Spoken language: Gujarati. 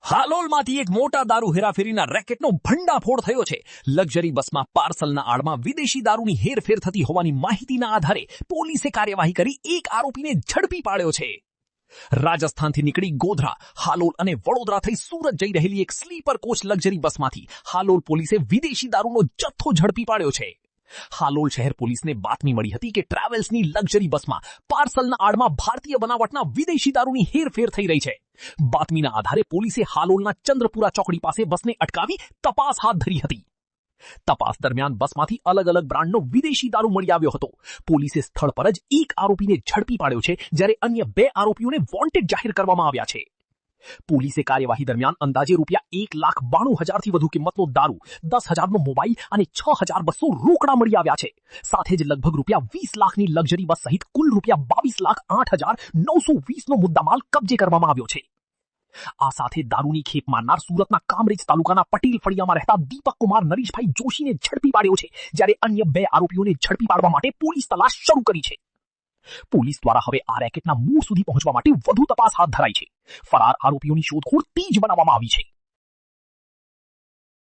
હાલોલમાંથી એક મોટા દારૂ હેરાફેરીના રેકેટનો ભંડાફોડ થયો છે. લક્ઝરી બસમાં પાર્સલના આડમાં વિદેશી દારૂની હેરફેર થતી હોવાની માહિતીના આધારે પોલીસે કાર્યવાહી કરી એક આરોપીને ઝડપી પાડ્યો છે. રાજસ્થાનથી નીકળી ગોધરા, હાલોલ અને વડોદરા થઈ સુરત જઈ રહેલી એક સ્લીપર કોચ લક્ઝરી બસમાંથી હાલોલ પોલીસે વિદેશી દારૂનો જથ્થો ઝડપી પાડ્યો છે. હાલોલ શહેર પોલીસને બાતમી મળી હતી કે ટ્રાવેલ્સની લક્ઝરી બસમાં પાર્સલના આડમાં ભારતીય બનાવટના વિદેશી દારૂની હેરફેર થઈ રહી છે. બાતમીના આધારે પોલીસે હાલોલના ચંદ્રપુરા ચોકડી પાસે બસને અટકાવી તપાસ હાથ ધરી હતી. તપાસ દરમિયાન બસમાંથી અલગ અલગ બ્રાન્ડનો વિદેશી દારૂ મળી આવ્યો હતો. પોલીસે સ્થળ પર જ એક આરોપીને ઝડપી પાડ્યો છે, જ્યારે અન્ય 2 આરોપીઓને વોન્ટેડ જાહેર કરવામાં આવ્યા છે. પોલીસે કાર્યવાહી દરમિયાન અંદાજે ₹1,92,000 થી વધુ કિંમતનો દારૂ, 10,000નો મોબાઈલ અને 6,200 રોકડા મળી આવ્યા છે. સાથે જ લગભગ ₹20 લાખની લક્ઝરી બસ સહિત કુલ ₹22,08,920નો મુદ્દામાલ કબજે કરવામાં આવ્યો છે. આ સાથે દારૂની ખેપ મારનાર સુરતના કામરેજ તાલુકાના પટેલ ફળિયામાં રહેતા દીપક કુમાર નરેશભાઈ જોશીને ઝડપી પાડ્યો છે, જ્યારે અન્ય 2 આરોપીઓને ઝડપી પાડવા માટે પોલીસ તલાશ શરૂ કરી છે. પોલીસ દ્વારા હવે આ રેકેટના મૂળ સુધી પહોંચવા માટે વધુ તપાસ હાથ ધરાઈ છે. ફરાર આરોપીઓની શોધખોળ તેજ બનાવવામાં આવી છે.